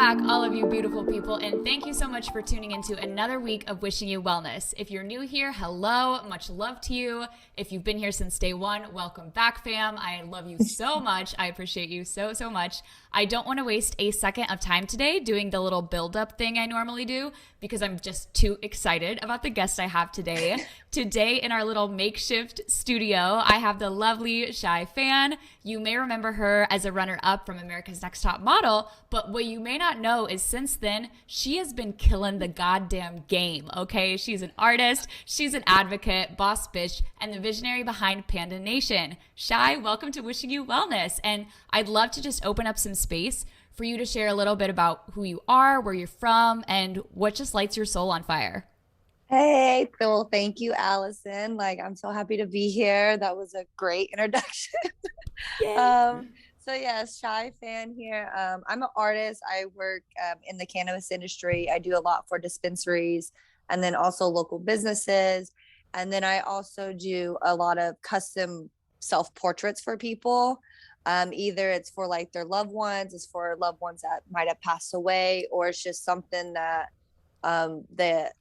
back, all of you beautiful people, and thank you so much for tuning into another week of Wishing You Wellness. If you're new here, hello, much love to you. If you've been here since day one, welcome back, fam. I love you so much. I appreciate you so much. I don't want to waste a second of time today doing the little build-up thing I normally do because I'm just too excited about the guest I have today. Today in our little makeshift studio, I have the lovely Shei Phan. You may remember her as a runner-up from America's Next Top Model, but what you may not know is since then, she has been killing the goddamn game, okay? She's an artist, she's an advocate, boss bitch, and the visionary behind Panda Nation. Shei, welcome to Wishing You Wellness, and I'd love to just open up some space for you to share a little bit about who you are, where you're from, and what just lights your soul on fire. Hey, Phil, thank you, Allison. I'm so happy to be here. That was a great introduction. So yes, Shei Phan here. I'm an artist. I work in the cannabis industry. I do a lot for dispensaries and then also local businesses. And then I also do a lot of custom self-portraits for people. Either it's for like their loved ones, it's for loved ones that might have passed away, or it's just something that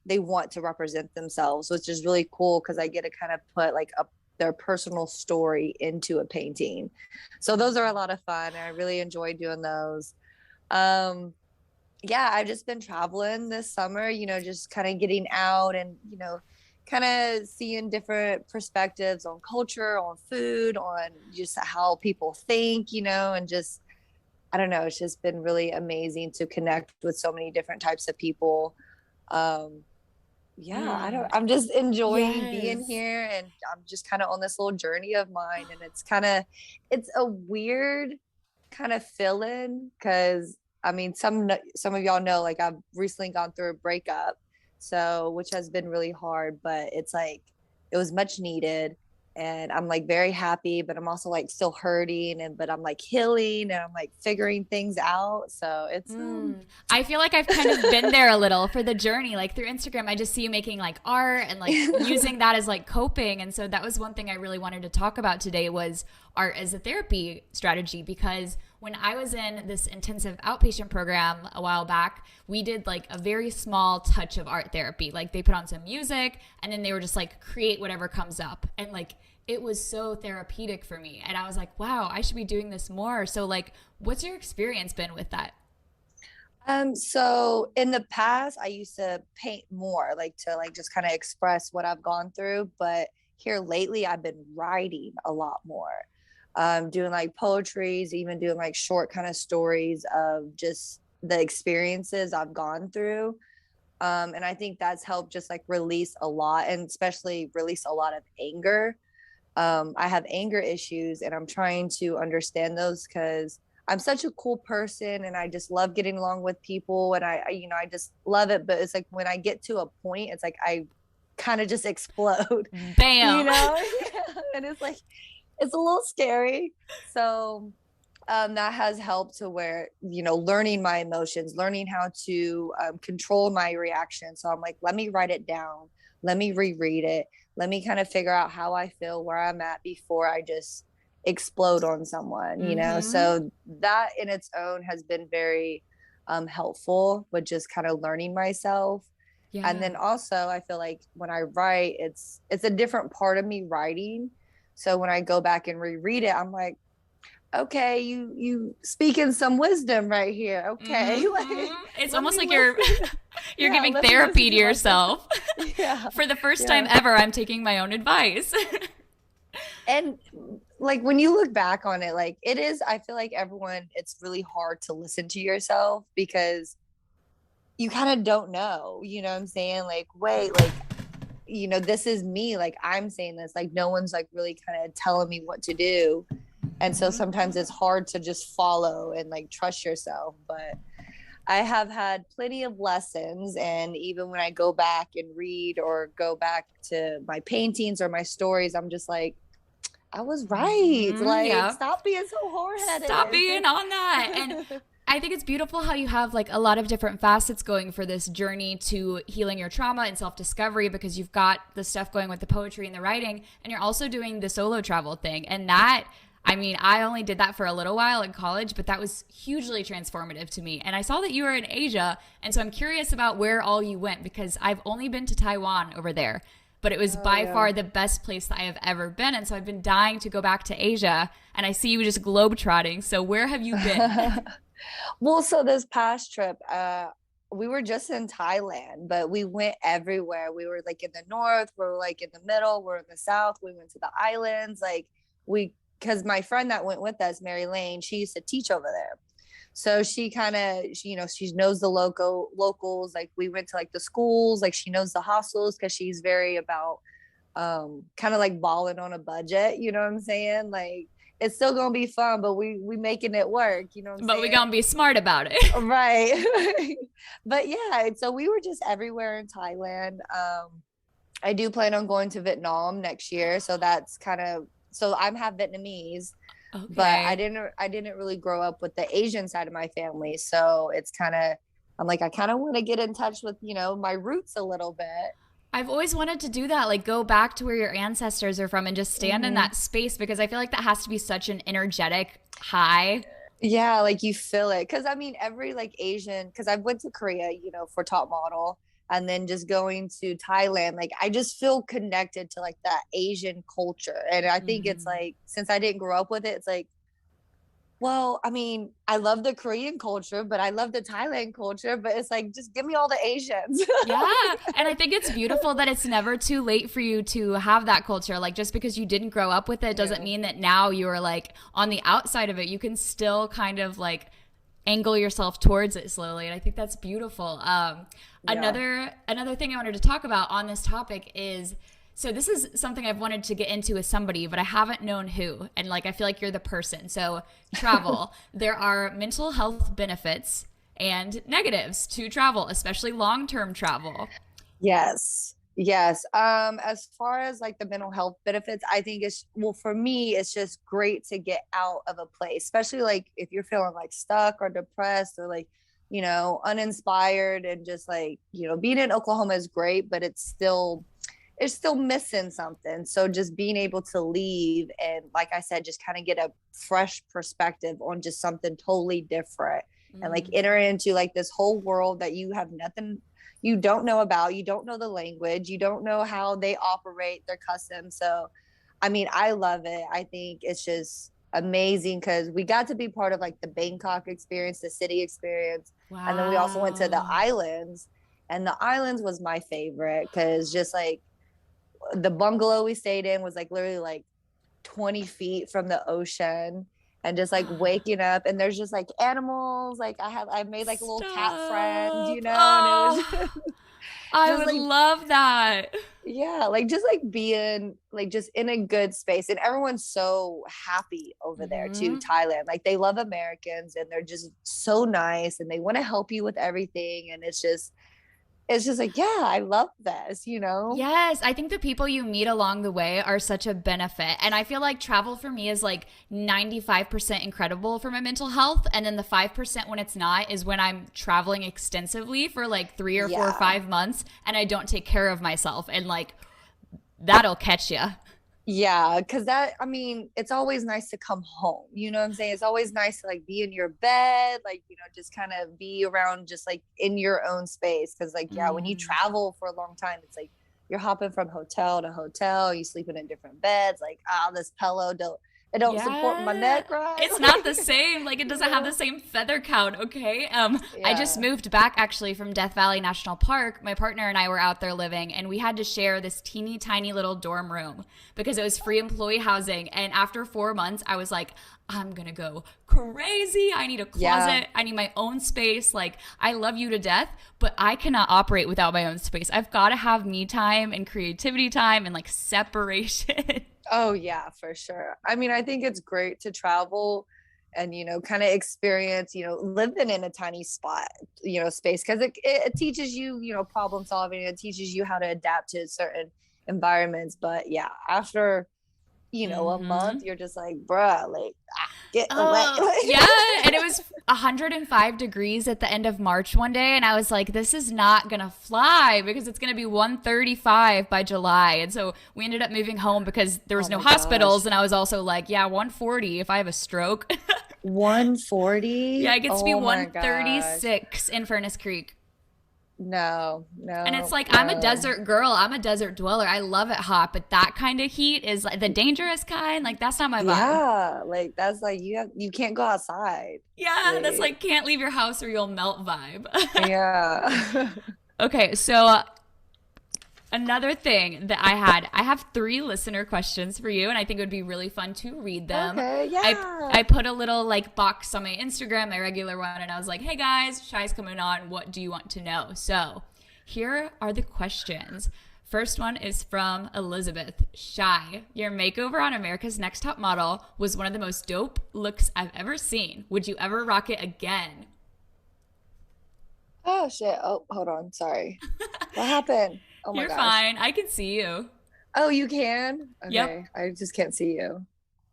they want to represent themselves, which is really cool because I get to kind of put their personal story into a painting. So those are a lot of fun. I really enjoy doing those. I've just been traveling this summer, just kind of getting out and, kind of seeing different perspectives on culture, on food, on just how people think, and just, I don't know, it's just been really amazing to connect with so many different types of people. I'm just enjoying being here, and I'm just kind of on this little journey of mine, and it's a weird kind of feeling because I mean, some of y'all know, I've recently gone through a breakup, which has been really hard, but it's it was much needed. And I'm very happy, but I'm also still hurting, but I'm healing, and I'm figuring things out. So it's I feel like I've kind of been there a little for the journey. Through Instagram, I just see you making art and using that as coping. And so that was one thing I really wanted to talk about today was art as a therapy strategy, because when I was in this intensive outpatient program a while back, we did a very small touch of art therapy. They put on some music and then they were just create whatever comes up. And it was so therapeutic for me. And I was like, wow, I should be doing this more. So what's your experience been with that? So in the past, I used to paint more, to just kind of express what I've gone through. But here lately, I've been writing a lot more. Doing poetries, even doing short kind of stories of just the experiences I've gone through. And I think that's helped just release a lot, and especially release a lot of anger. I have anger issues, and I'm trying to understand those because I'm such a cool person and I just love getting along with people, and I just love it. But it's when I get to a point, it's I kind of just explode. Bam. And it's a little scary. So that has helped to where, learning my emotions, learning how to control my reaction. So I'm let me write it down. Let me reread it. Let me kind of figure out how I feel, where I'm at before I just explode on someone, So that in its own has been very helpful with just kind of learning myself. Yeah. And then also I feel when I write, it's a different part of me writing. So when I go back and reread it, I'm okay, you speaking some wisdom right here. Okay. It's almost you're giving therapy to yourself. Yeah. For the first time ever, I'm taking my own advice. And when you look back on it, it is, I feel everyone, it's really hard to listen to yourself because you kind of don't know, you know what I'm saying? Wait, this is me. I'm saying this, no one's really kind of telling me what to do. And so sometimes it's hard to just follow and trust yourself. But I have had plenty of lessons. And even when I go back and read or go back to my paintings or my stories, I'm just I was right. Stop being so hard-headed. Stop being on that. And I think it's beautiful how you have a lot of different facets going for this journey to healing your trauma and self-discovery, because you've got the stuff going with the poetry and the writing, and you're also doing the solo travel thing. And that I mean, I only did that for a little while in college, but that was hugely transformative to me. And I saw that you were in Asia, and so I'm curious about where all you went because I've only been to Taiwan over there, but it was Oh by yeah. far the best place that I have ever been. And so I've been dying to go back to Asia, and I see you just globetrotting. So where have you been? Well, so this past trip, we were just in Thailand, but we went everywhere. We were like in the north, we were like in the middle, we're in the south, we went to the islands. Like we, because my friend that went with us, Mary Lane, she used to teach over there. So she kind of, she knows the locals. Like we went to like the schools, like she knows the hostels because she's very about kind of like balling on a budget, you know what I'm saying? Like it's still gonna be fun, but we making it work, you know what I'm But we saying? gonna be smart about it. Right. But yeah, so we were just everywhere in Thailand. I do plan on going to Vietnam next year, so that's kind of, so I'm half Vietnamese, but I Okay. didn't really grow up with the Asian side of my family, so it's kind of, I'm like I kind of want to get in touch with, my roots a little bit. I've always wanted to do that, like go back to where your ancestors are from and just stand in Hmm. that space because I feel like that has to be such an energetic high. Yeah, like you feel it. Cause I mean, every like Asian, cause I went to Korea, for top model, and then just going to Thailand, like I just feel connected to like that Asian culture. And I think it's Mhm. like, since I didn't grow up with it, it's like, well, I mean, I love the Korean culture, but I love the Thailand culture, but it's like, just give me all the Asians. Yeah. And I think it's beautiful that it's never too late for you to have that culture. Like, just because you didn't grow up with it doesn't Yeah. mean that now you are like on the outside of it. You can still kind of like angle yourself towards it slowly. And I think that's beautiful. Yeah. Another thing I wanted to talk about on this topic is so this is something I've wanted to get into with somebody, but I haven't known who. And like I feel like you're the person. So travel. There are mental health benefits and negatives to travel, especially long-term travel. Yes. Yes. As far as like the mental health benefits, I think it's, well, for me, it's just great to get out of a place, especially like if you're feeling like stuck or depressed or like, uninspired, and just like, being in Oklahoma is great, but it's still missing something. So just being able to leave and, like I said, just kind of get a fresh perspective on just something totally different, and like Mm, enter into like this whole world that you have nothing, you don't know about, you don't know the language, you don't know how they operate their customs. So I mean, I love it. I think it's just amazing because we got to be part of like the Bangkok experience, the city experience, and then we also went to the wow. islands, and the islands was my favorite because just like the bungalow we stayed in was like literally like 20 feet from the ocean, and just like waking up and there's just like animals, like I made like a little cat friend, Stop. and it was Oh, I just would like, love that. yeah, like just like being like just in a good space, and everyone's so happy over there too. Hmm. Thailand, like they love Americans and they're just so nice and they want to help you with everything, and it's just like, yeah, I love this. Yes, I think the people you meet along the way are such a benefit. And I feel like travel for me is like 95% incredible for my mental health. And then the 5% when it's not is when I'm traveling extensively for like 3 or 4 or 5 Yeah. months and I don't take care of myself. And like that'll catch you. Yeah, because that, I mean, it's always nice to come home. You know what I'm saying? It's always nice to like be in your bed, like, just kind of be around, just like in your own space. Cause like, yeah, when you Mm. travel for a long time, it's like you're hopping from hotel to hotel, you sleeping in different beds, like, this pillow it don't support my Yeah. neck, right? It's not the Like, same. Like it doesn't have the same feather count, okay? I just yeah. moved back actually from Death Valley National Park. My partner and I were out there living and we had to share this teeny tiny little dorm room because it was free employee housing. And after 4 months, I was like, I'm gonna go crazy. I need a Yeah. closet. I need my own space. Like, I love you to death, but I cannot operate without my own space. I've got to have me time and creativity time and like separation. Oh yeah, for sure. I mean, I think it's great to travel and kind of experience, living in a tiny spot, space, because it teaches you, problem solving. It teaches you how to adapt to certain environments. But yeah, after a month, you're just like, bruh, like, get away. Yeah, and it was 105 degrees at the end of March one day, and I was like, this is not gonna fly because it's gonna be 135 by July. And so we ended up moving home because there was no hospitals, and I was also like, yeah, 140 if I have a stroke. 140? Yeah, it gets to be 136 in Furnace Creek. No. And it's like, I'm a desert girl. I'm a desert dweller. I love it hot, but that kind of heat is like the dangerous kind. Like, that's not my vibe. Yeah, like that's like you can't go outside. Yeah, that's like can't leave your house or you'll melt vibe. Yeah. Okay, so another thing that I have 3 listener questions for you, and I think it would be really fun to read them. Okay, yeah. I put a little like box on my Instagram, my regular one, and I was like, hey guys, Shei's coming on. What do you want to know? So here are the questions. First one is from Elizabeth. Shei, your makeover on America's Next Top Model was one of the most dope looks I've ever seen. Would you ever rock it again? Oh shit. Oh, hold on. Sorry. What happened? Oh my You're gosh. fine. I can see you. Oh, you can? Okay. Yep. I just can't see you.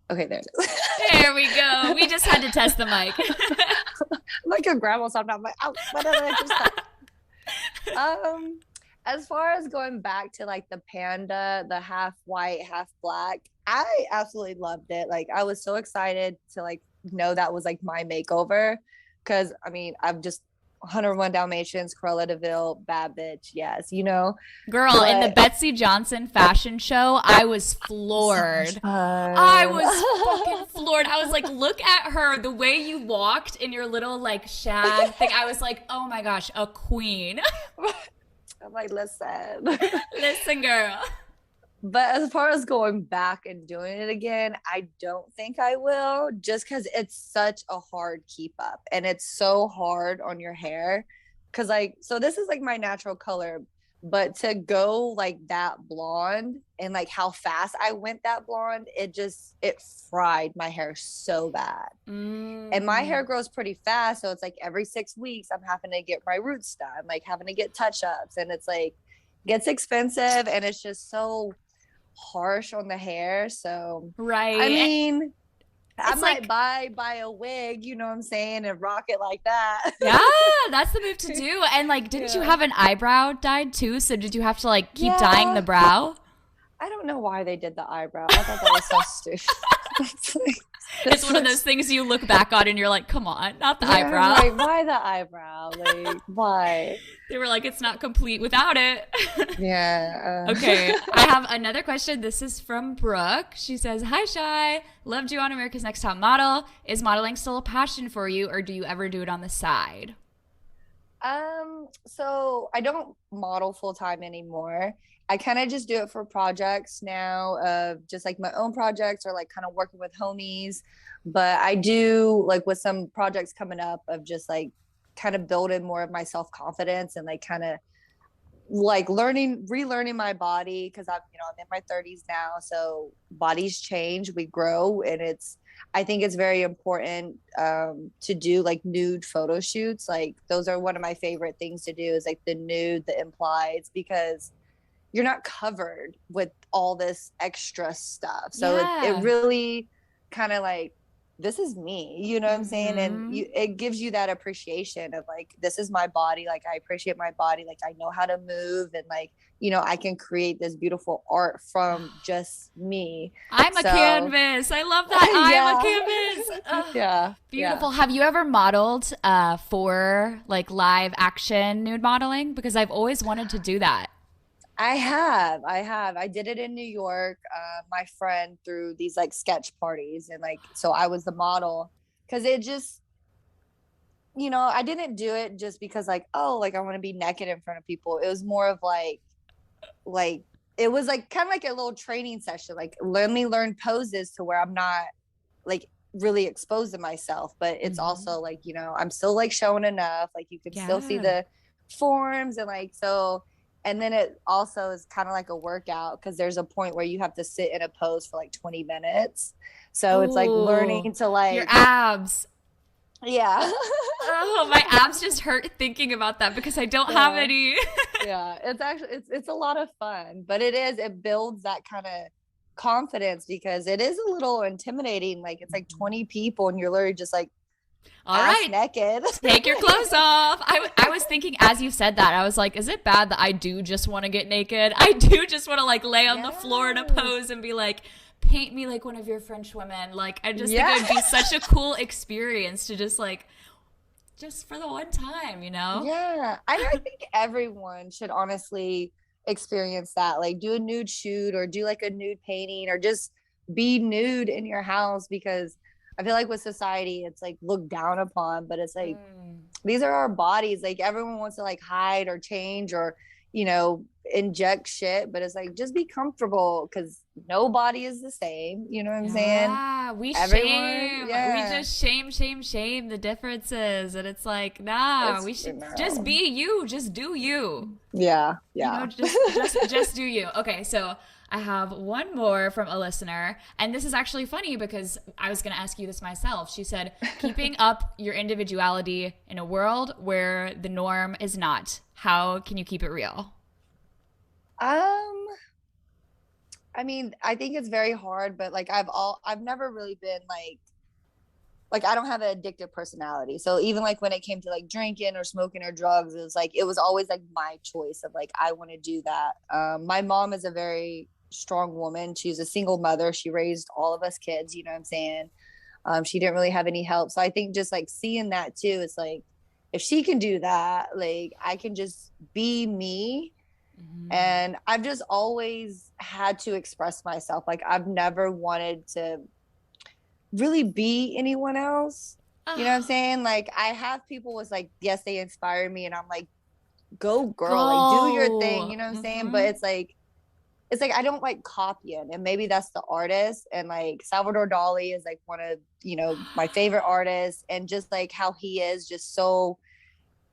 Okay, there it is. There we go. We just had to test the mic. I'm like a grandma, so I'm not like, oh, what did I just as far as going back to like the Panda, the half white, half black, I absolutely loved it. Like, I was so excited to like know that was like my makeover. Cause I mean, I've just 101 Dalmatians, Cruella de Vil, bad bitch, yes, Girl, in the Betsy Johnson fashion show, I was floored. So I was fucking floored. I was like, look at her, the way you walked in your little like shag thing. I was like, oh my gosh, a queen. I'm like, listen, girl. But as far as going back and doing it again, I don't think I will, just because it's such a hard keep up and it's so hard on your hair. Because like, so this is like my natural color, but to go like that blonde and like how fast I went that blonde, it fried my hair so bad. And my hair grows pretty fast. So it's like every 6 weeks, I'm having to get my roots done, like having to get touch ups, and it's like, gets expensive and it's just so harsh on the hair. So right, I mean, I might like, buy a wig, you know what I'm saying, and rock it like that. Yeah, that's the move to do. And like, didn't you have an eyebrow dyed too? So did you have to like keep dyeing the brow? I don't know why they did the eyebrow. I thought that was so stupid. It's one of those things you look back on and you're like, come on, not the eyebrow. Like, why the eyebrow? Like, why? They were like, it's not complete without it. Yeah. Okay. I have another question. This is from Brooke. She says, hi, Shei. Loved you on America's Next Top Model. Is modeling still a passion for you, or do you ever do it on the side? So I don't model full time anymore. I kind of just do it for projects now, of just like my own projects or like kind of working with homies. But I do like with some projects coming up of just like kind of building more of my self-confidence and like kind of like relearning my body, because I'm in my 30s now. So bodies change, we grow, and I think it's very important to do like nude photo shoots. Like those are one of my favorite things to do, is like the nude, the implieds, because you're not covered with all this extra stuff. So it really kind of like, this is me, you know what I'm saying? And it gives you that appreciation of like, this is my body. Like, I appreciate my body. Like, I know how to move, and like, I can create this beautiful art from just me. I'm a canvas. I love that. I'm a canvas. Yeah. Beautiful. Have you ever modeled for like live action nude modeling? Because I've always wanted to do that. I have. I did it in New York. My friend threw these like sketch parties, and like, so I was the model, because it just, I didn't do it just because like, oh, like I want to be naked in front of people. It was more of like it was like kind of like a little training session. Like, let me learn poses to where I'm not like really exposing myself, but it's also like, I'm still like showing enough. Like, you can still see the forms, and like, so. And then it also is kind of like a workout, because there's a point where you have to sit in a pose for like 20 minutes. So it's like learning to like your abs. Yeah. Oh, my abs just hurt thinking about that because I don't have any. Yeah, it's actually it's a lot of fun, but it builds that kind of confidence, because it is a little intimidating. Like it's like 20 people and you're literally just like All ass right, naked. take your clothes off. I was thinking as you said that, I was like, is it bad that I do just want to get naked? I do just want to like lay on the floor in a pose and be like, paint me like one of your French women. Like, I just think it would be such a cool experience to just like, just for the one time, you know? Yeah. I think everyone should honestly experience that. Like do a nude shoot or do like a nude painting or just be nude in your house, because I feel like with society it's like looked down upon, but it's like these are our bodies. Like everyone wants to like hide or change or, you know, inject shit, but it's like just be comfortable, because nobody is the same. You know what I'm saying? Yeah, we just shame the differences, and it's like, nah, we should just be you, just do you. Yeah. You know, just do you. Okay, so I have one more from a listener, and this is actually funny because I was going to ask you this myself. She said, keeping up your individuality in a world where the norm is not. How can you keep it real? I mean, I think it's very hard, but like I've never really been like I don't have an addictive personality. So even like when it came to like drinking or smoking or drugs, it was always like my choice of like, I want to do that. My mom is a very strong woman. She's a single mother. She raised all of us kids, you know what I'm saying? She didn't really have any help. So I think just like seeing that too, it's like, if she can do that, like I can just be me. And I've just always had to express myself. Like I've never wanted to really be anyone else. You know what I'm saying? Like I have people was like, yes, they inspire me, and I'm like, go girl, like do your thing, you know what I'm saying? But it's like I don't like copying, and maybe that's the artist. And like Salvador Dali is like one of, you know, my favorite artists, and just like how he is just so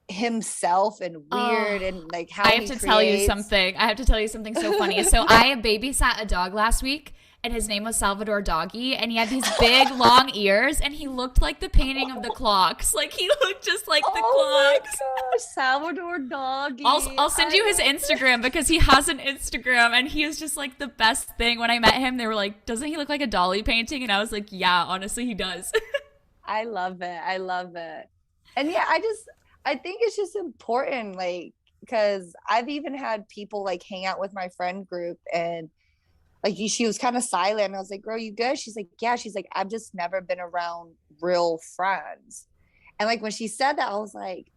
himself and weird, and like how I have to tell you something. I have to tell you something so funny. So I babysat a dog last week, and his name was Salvador Doggy, and he had these big long ears, and he looked like the painting of the clocks. Like he looked just like the clocks. Oh my gosh, Salvador Doggy. I'll send you his Instagram, because he has an Instagram, and he is just like the best thing. When I met him, they were like, doesn't he look like a Dolly painting? And I was like, yeah, honestly, he does. I love it. And yeah, I think it's just important, like, because I've even had people like hang out with my friend group, and like she was kind of silent. I was like, girl, you good? She's like, yeah. She's like, I've just never been around real friends. And like when she said that, I was like,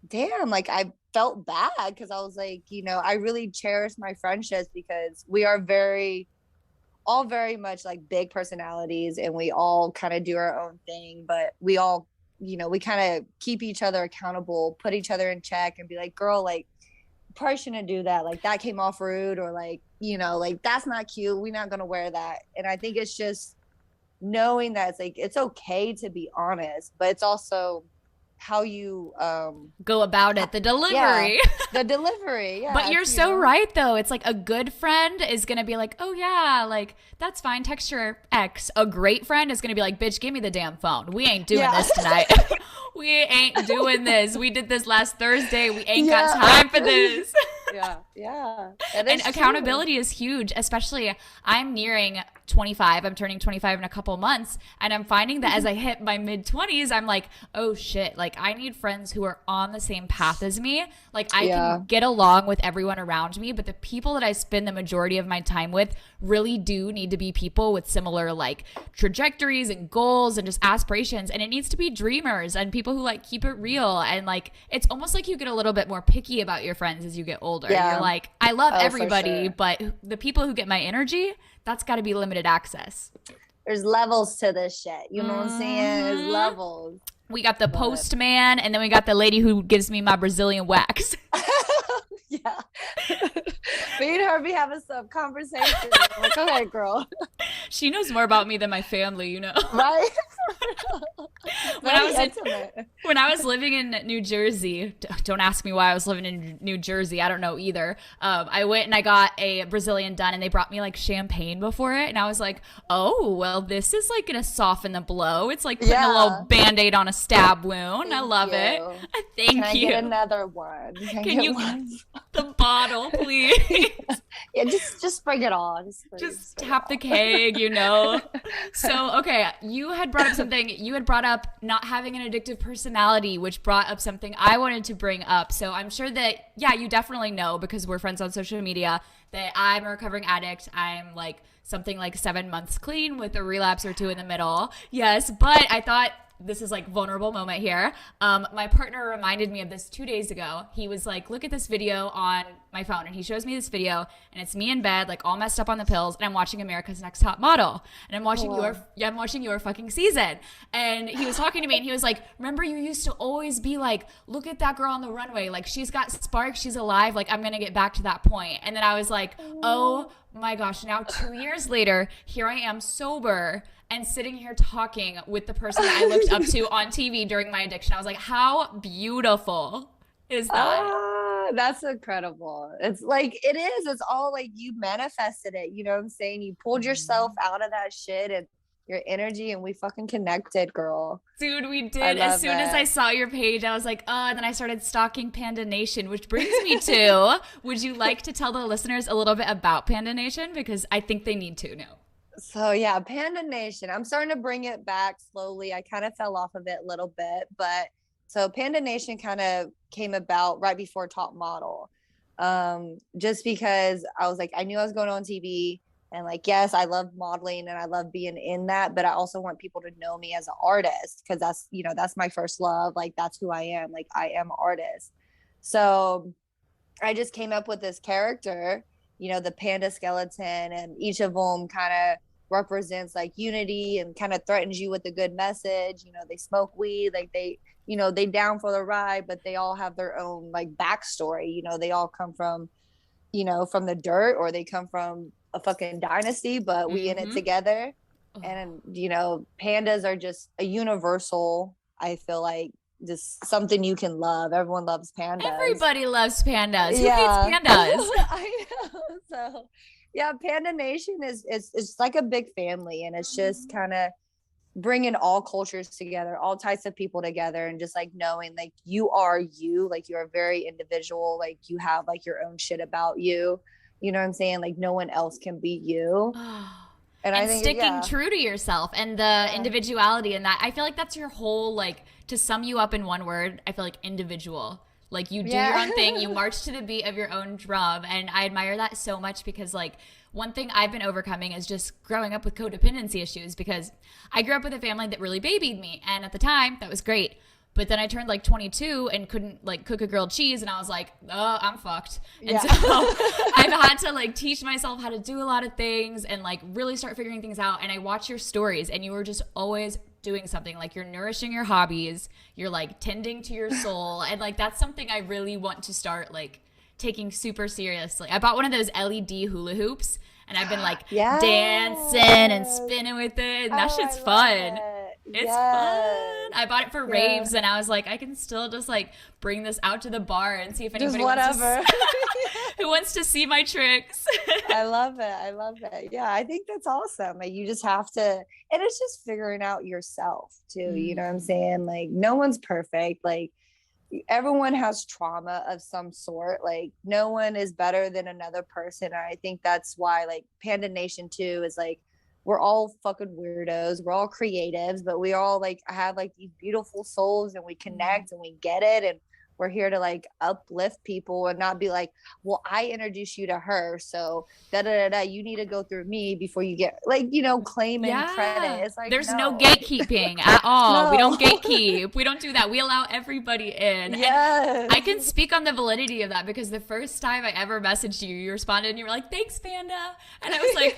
damn, like I felt bad, because I was like, you know, I really cherish my friendships, because we are all very much like big personalities, and we all kind of do our own thing, but we all, you know, we kind of keep each other accountable, put each other in check, and be like, girl, like probably shouldn't do that. Like that came off rude, or like, you know, like that's not cute. We're not going to wear that. And I think it's just knowing that it's like, it's okay to be honest, but it's also how you go about it, the delivery. Yeah, the delivery. Yeah. But you're so right though. It's like a good friend is gonna be like, oh yeah, like that's fine, text your ex. A great friend is gonna be like, bitch, give me the damn phone. We ain't doing this tonight. We ain't doing this. We did this last Thursday. We ain't got time for this. Yeah. And accountability is huge, especially I'm nearing 25. I'm turning 25 in a couple months, and I'm finding that as I hit my mid-20s, I'm like, oh shit, like I need friends who are on the same path as me. Like I can get along with everyone around me, but the people that I spend the majority of my time with really do need to be people with similar like trajectories and goals and just aspirations. And it needs to be dreamers and people who like keep it real. And like it's almost like you get a little bit more picky about your friends as you get older. You're like, I love everybody, but the people who get my energy, that's got to be limited access. There's levels to this shit. You know what I'm saying? There's levels. We got the postman, and then we got the lady who gives me my Brazilian wax. Yeah. Me and her be having some conversation. I'm like, okay, girl. She knows more about me than my family, you know? Right? when I was when I was living in New Jersey, don't ask me why I was living in New Jersey. I don't know either. I went and I got a Brazilian done, and they brought me like champagne before it, and I was like, oh well, this is like gonna soften the blow. It's like putting a little Band-Aid on a stab wound. I love it. Thank you. Can I get another one? Can you get the bottle, please? Yeah, just bring it on. Just tap the keg, you know. So, okay, you had brought up something. You had brought up not having an addictive personality, which brought up something I wanted to bring up. So I'm sure that, yeah, you definitely know because we're friends on social media that I'm a recovering addict. I'm like something like 7 months clean with a relapse or two in the middle. Yes, but I thought this is like vulnerable moment here. My partner reminded me of this 2 days ago. He was like, look at this video on my phone. And he shows me this video and it's me in bed, like all messed up on the pills. And I'm watching America's Next Top Model. And I'm watching I'm watching your fucking season. And he was talking to me and he was like, remember you used to always be like, look at that girl on the runway. Like she's got sparks. She's alive. Like I'm going to get back to that point. And then I was like, oh my gosh. Now 2 years later, here I am sober and sitting here talking with the person that I looked up to on TV during my addiction. I was like, how beautiful is that? That's incredible. It's like, it is. It's all like you manifested it. You know what I'm saying? You pulled yourself out of that shit and your energy and we fucking connected, girl. Dude, we did. As soon as I saw your page, I was like, and then I started stalking Panda Nation, which brings me to, would you like to tell the listeners a little bit about Panda Nation? Because I think they need to know. So yeah, Panda Nation. I'm starting to bring it back slowly. I kind of fell off of it a little bit, but so Panda Nation kind of came about right before Top Model. Just because I was like, I knew I was going on TV and like, yes, I love modeling and I love being in that, but I also want people to know me as an artist because that's, you know, that's my first love. Like that's who I am. Like I am an artist. So I just came up with this character, you know, the panda skeleton, and each of them kind of represents like unity and kind of threatens you with a good message. You know, they smoke weed, like they, you know, they down for the ride, but they all have their own like backstory. You know, they all come from, you know, from the dirt or they come from a fucking dynasty, but we in it together. And, you know, pandas are just a universal, I feel like, just something you can love. Everyone loves pandas. Everybody loves pandas. Who hates pandas? I know. So yeah, Panda Nation is like a big family, and it's just kind of bringing all cultures together, all types of people together, and just like knowing like you are you, like you're very individual, like you have like your own shit about you. You know what I'm saying? Like no one else can be you. And I think sticking true to yourself and the individuality, and that I feel like that's your whole, like, to sum you up in one word, I feel like individual. Like you do your own thing, you march to the beat of your own drum, and I admire that so much because like one thing I've been overcoming is just growing up with codependency issues because I grew up with a family that really babied me, and at the time that was great. But then I turned like 22 and couldn't like cook a grilled cheese, and I was like, oh, I'm fucked. And so I've had to like teach myself how to do a lot of things and like really start figuring things out. And I watch your stories and you were just always doing something, like you're nourishing your hobbies, you're like tending to your soul. And like, that's something I really want to start like taking super seriously. I bought one of those LED hula hoops and I've been like dancing and spinning with it. And that shit's fun. It's fun. I bought it for raves and I was like, I can still just like bring this out to the bar and see if anybody who wants to see my tricks. I love it. Yeah, I think that's awesome. Like you just have to, and it's just figuring out yourself too. You know what I'm saying? Like no one's perfect. Like everyone has trauma of some sort. Like no one is better than another person. And I think that's why like Panda Nation too is like, we're all fucking weirdos. We're all creatives, but we all like have like these beautiful souls and we connect and we get it. And we're here to like uplift people and not be like, well, I introduced you to her, so you need to go through me before you get like, you know, claiming credit. It's like there's no gatekeeping at all. No. We don't gatekeep. We don't do that. We allow everybody in. Yes. And I can speak on the validity of that because the first time I ever messaged you, you responded and you were like, thanks, Panda. And I was like,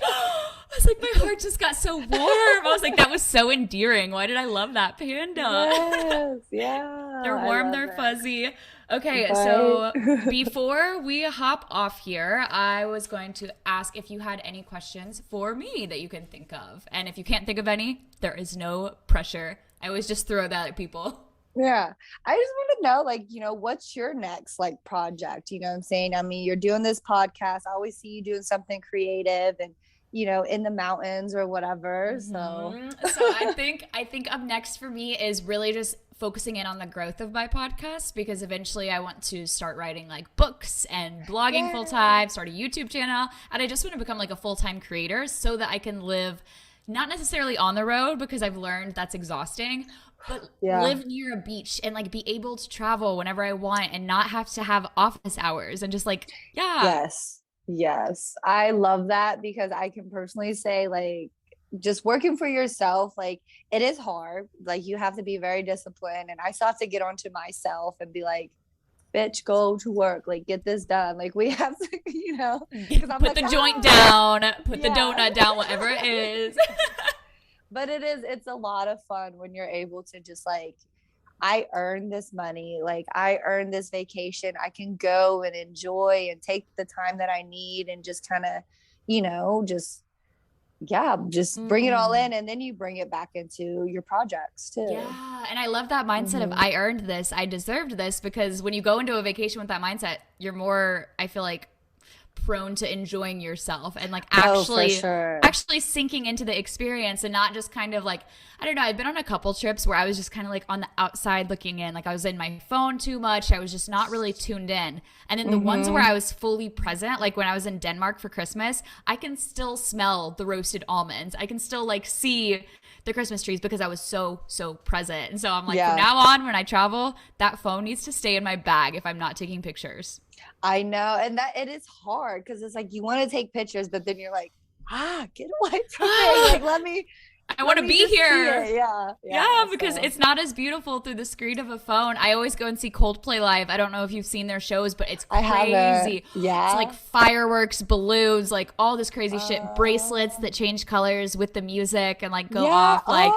my heart just got so warm. I was like, that was so endearing. Why did I love that, Panda? Yes, yeah. They're warm, they're fuzzy. Okay, But so before we hop off here, I was going to ask if you had any questions for me that you can think of. And if you can't think of any, there is no pressure. I always just throw that at people. yeah, I just want to know, like, what's your next like project? You know what I'm saying? I mean, you're doing this podcast. I always see you doing something creative and, in the mountains or whatever. So, So I think up next for me is really just focusing in on the growth of my podcast, because eventually I want to start writing like books and blogging full time, start a YouTube channel, and I just want to become like a full-time creator so that I can live not necessarily on the road, because I've learned that's exhausting, but live near a beach and like be able to travel whenever I want and not have to have office hours and just like, yeah. Yes. I love that, because I can personally say, like, just working for yourself, like, it is hard. Like, you have to be very disciplined, and I still have to get onto myself and be like, bitch, go to work, like, get this done. Like, we have to, because I'm Put like, the joint down, put the donut down, whatever it is. But it's a lot of fun when you're able to just like, I earned this money, like I earned this vacation. I can go and enjoy and take the time that I need and just kind of, just bring it all in, and then you bring it back into your projects too. Yeah, and I love that mindset of I earned this, I deserved this, because when you go into a vacation with that mindset, you're more, I feel like, prone to enjoying yourself and like actually sinking into the experience, and not just kind of like, I don't know, I've been on a couple trips where I was just kind of like on the outside looking in, like I was in my phone too much, I was just not really tuned in. And then the ones where I was fully present, like when I was in Denmark for Christmas, I can still smell the roasted almonds, I can still like see the Christmas trees, because I was so present. And so I'm like, from now on, when I travel, that phone needs to stay in my bag if I'm not taking pictures. I know. And that it is hard, because it's like you want to take pictures, but then you're like, get away from me. Like, I want to be here. Yeah, because it's not as beautiful through the screen of a phone. I always go and see Coldplay live. I don't know if you've seen their shows, but it's crazy. Yeah. It's like fireworks, balloons, like all this crazy shit, bracelets that change colors with the music and like go off. Like,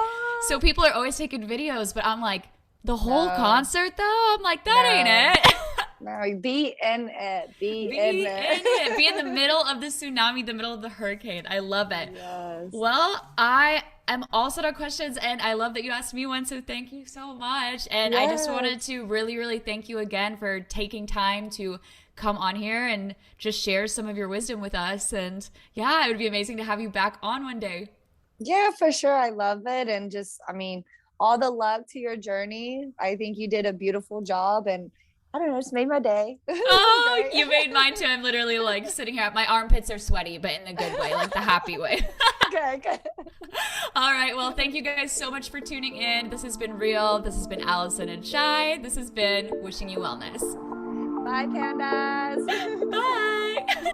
so people are always taking videos, but I'm like, the whole concert though, I'm like, that ain't it. No, be in it. Be in it. Be in the middle of the tsunami, the middle of the hurricane. I love it. Yes. Well, I am all set on questions, and I love that you asked me one, so thank you so much. And I just wanted to really, really thank you again for taking time to come on here and just share some of your wisdom with us. And yeah, it would be amazing to have you back on one day. Yeah, for sure. I love it. And just, I mean, all the luck to your journey. I think you did a beautiful job, and I don't know, just made my day. Oh, you made mine too. I'm literally like sitting here. My armpits are sweaty, but in the good way, like the happy way. Okay. All right. Well, thank you guys so much for tuning in. This has been Real. This has been Allison and Shei. This has been Wishing You Wellness. Bye, pandas. Bye.